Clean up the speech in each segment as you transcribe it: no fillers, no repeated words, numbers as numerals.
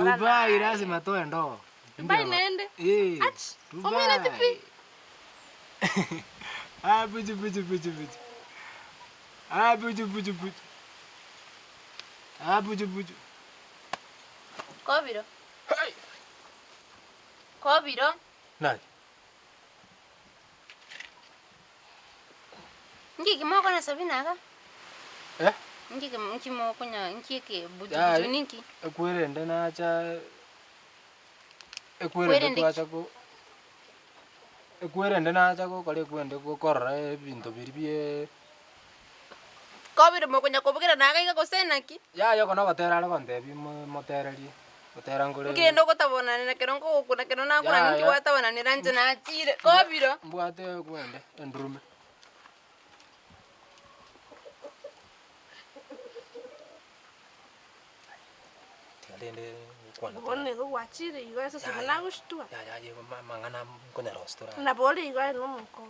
Dubai lazima toe ndoo. Dubai nende? Ach, omina tipi. Buju. Buju. Kobiro. Hey. Kobiro. Nani? Ngiki moko na Sabina ka? Ngiki moko nya ngiki buju ninki. Ekwere ndena acha ko kale kwende ko korra ebinto biribie. Kobiro moko nya kobukira naga iga kosenaki. Yo kono gotera ale kontebi motererie. Gotera ngore. Ngendo gotabona na kerongo okuna kero na kuna nki watabona ni ranje na atire. Kobiro. Mbwate kwende endrume. Tialende kwana. Bone go wachire igo sasa na gushtua. Ya mangana konya rostora. Na bole igo no mko.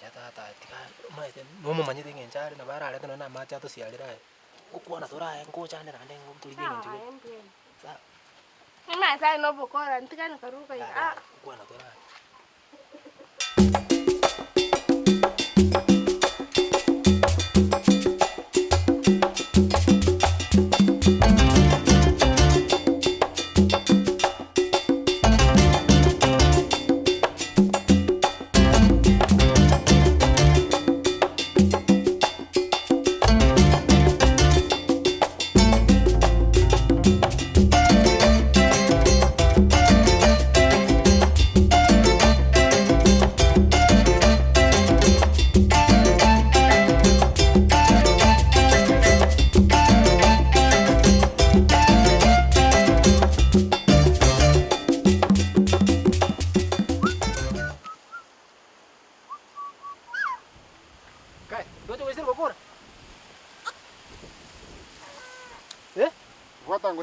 Ya tata tika maite no mumanyite ngenchari na barare teno na macha to sialira. Kukuona tora ngochane rande ngomtulige ngenchige. Sa. Mama sai no bokora ntikana karuka ya. Kukuona tora.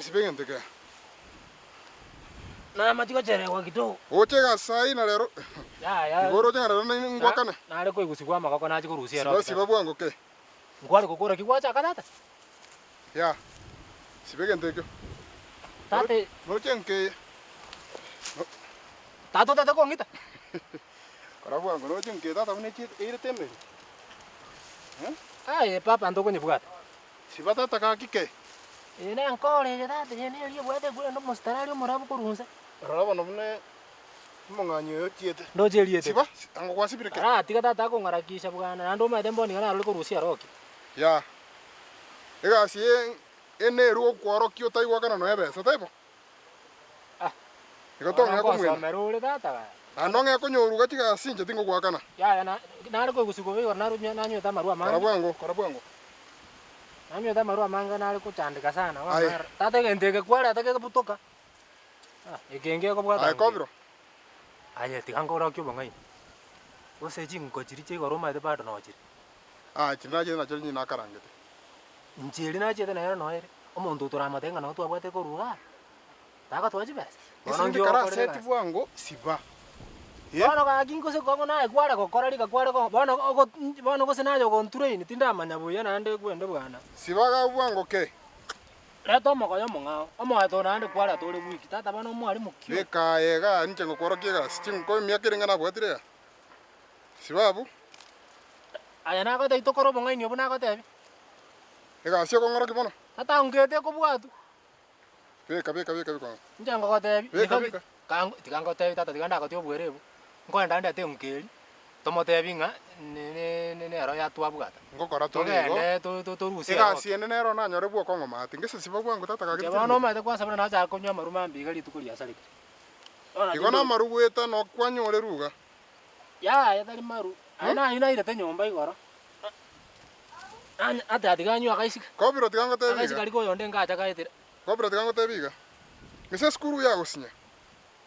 Sibenge ndeke. Na matiko chere kwa kidogo. Ochega sai na lero. Ya. Igoro jenga lero ni ngwakane. Na ale ko igusigwa makoko na chiko rusia ro. Siba bwango ke. Ngwale kokora kigwacha kanata. Ya. Sibenge ndeke. Tate. Mochenke. Tato ko ngita. Kara bwango no chenke tata mune chit ire tembe. Papa ndoko nyibwata. Siba tata ka kike. Ine ankole je tata je ne liye bwate kule ndo mostarali morabu kurunza. Raba no mune monganyo yotiete. Ndo je liete. Siba ango kwasi bireke. Tika tata ko ngarakisha bwana ndo maite mboni kana rule kurusia roki. Ya. Ega si ene ruo kwaro kio tai wakana no ebe sa taipo. Iko to ngako mwe. Merule tata ba. Anonge konyoru gachiga sinje tingo gwakana. Ya na ko gusugo we na runya na nyota marua manga. Karabwango. Namyo ta marua manga na ko chandika sana. Tata gendeke kwara atake kutoka. Egenge ko bwata. Ai kobiro. Aye tikango ro kyo bangai. Ose jingo chiri che goro ma de bado no chiri. China je na chiri na karangete. Njiri na che na no ere. Omonto tora matenga no tu abwate ko ruga. Taka toji bes. Ono ngyo kara seti bwango siba. Bono ka kingo se ko na kwara ko korari ka kwara ko bono ko se na yo ko ntureini tinda manya buya na ande kwende bwana. Siba ga bwango ke. Reto mo ko yo monga. Omo ato na ande kwara tole wiki tata bano mo ari mukyo. Beka yega nche ngo koro kiega sting ko miakiringa na bwatire ya. Siba bu. Aya na ko te to koro bonga inyo buna ko te. Ega sio ko ngoro kibono. Tata ngete ko bwatu. Beka. Njango ko te. Beka. Tikango te tata tikanda ko tyo bwerebu. Ngo ndande te ngeli. Tomo te binga ne aro ya tu abugata. Ngo kora to ngo. Ne to rusia. Ega siene nero na nyore bwo kongo mati ngese siba bwango tata ka kiti. Bono ma te kwa sabana na cha ko nyama ruma mbiga litukulia salika. Igona maruweta no kwanyore ruga. Ya tali maru. Ana ina ire te nyomba igoro. Ata tiganyo akaisika. Kobiro tigango te biga. Akaisika liko yonde ngacha kaitira. Kobiro tigango te biga. Ngese skuru ya gosinya.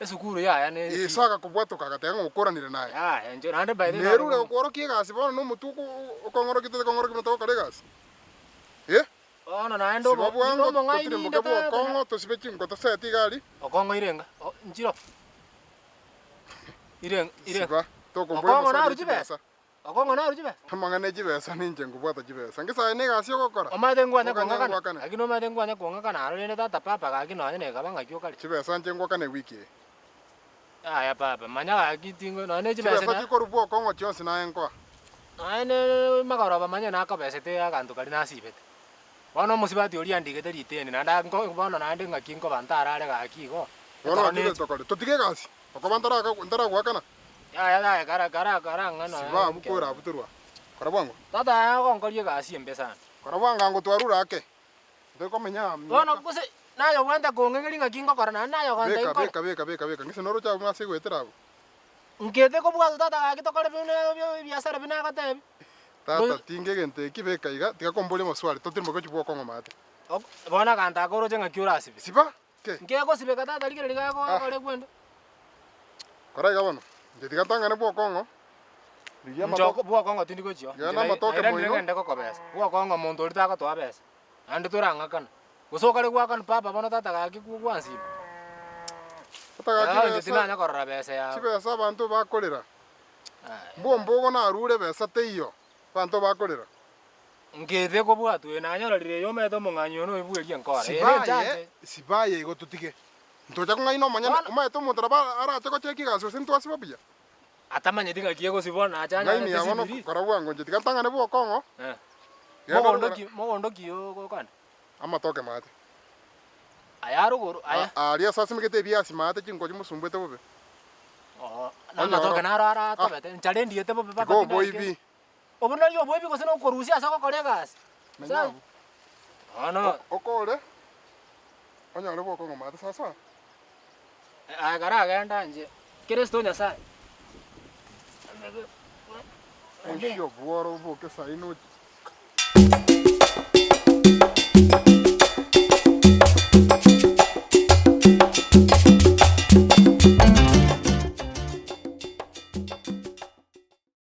Esukuru ya ne. Isaka kubwatu kagatenga gukoranire naye. Enjo nande baide. Neru le gukoro kiegasi bono no mutuku okongoro kitete kongoro kimatoka kalegasi. Ono na ndo bo ngo ngai ni ndo bo kongo to sibe chingo to seti gali. Okongo irenga. Njiro. Irenga. Siba to kombo. Okongo na ruti besa. Akongo na rujibe. Amang'ane chibesa ninche ngubwata chibesa. Ngisae ne kasi ogokora. Omate ngwanya Oganya konga ngwakana. kana. Lakini omate ngwanya konga kana arone tata papa gaki no nyane kabanga kyo kali. Chibesa nche ngwakane wiki. Aya papa manya gaki tingo no ne Chibesa chibesa. chikoru bwo kongo chionsi na enko. Ane magoroba manya na kabesete akantu kali nasibete. Bono musibati ori andigete riteni na nda ngo bono na ndi ngakingo bantara ale gaki go. Wono chibesa tokole. Totige kasi. Okobantara ndara gwakana. Ya gara ngano. Siba bukora abuturwa. Kora bwango. Tata ya ngorie gasi embesa. Kora bwanga ngotwarura ake. Ndeko menya. Bono kuse nayo gwenda kongengeri ngakingo korana nayo gwenda inko. Beka. Ngise noro cha mase gwetera abo. Ngete ko bwa tata gaki tokole bine biasara bina gatebi. Tata tinge gente kibeka iga tiga kombole maswali. Totirimo ko chibwo kongo mate. Bona kanta koro jenga kyura sibi. Siba? Ke. Ngeko sibe kata talikire liga ko kole kwenda. Kora iga bono. Ndetiga tangane bwo kongo. Ligia Njoko bwa kongo tindiko chio. Gana matoke moino. Ngende ko kobesa. Bwa kongo mondo litaka to abesa. Andi turanga kana. Usokale kwa kana papa bona tata gaki kwansi. Tata Ati gaki tinanya korora besa ya. chibesa abantu bakolera. Mbombo na arure besa teiyo. Bantu bakolera. Ngete ko bwa tu na nyororire yo meto munganyo no ibuerie nkora. Sibaye igo tutige. Ntoja kungaino manyana umaeto mutraba ara chako cheki gaso sinto asibabia. Atamanye dinga kiego sibona achanya. Ngai ni awono kora bwango njetiga tangane bwo kongo. Mogondo kiyo ko kana. Ama toke mate. Ayaru goro aya. Aria sasa mikete biasi mate chingo chimusumbwete bobe. Na matoke na ara tobete nchale ndiete bobe papa. Go boibi. Obona yo boibi ko sino korusia sako kore gas. Sa. Ano. Okole. Onyale bwo kongo mate sasa. Aya gara genda nje. Kristo nyasa. Onshio bworo bwo ke saino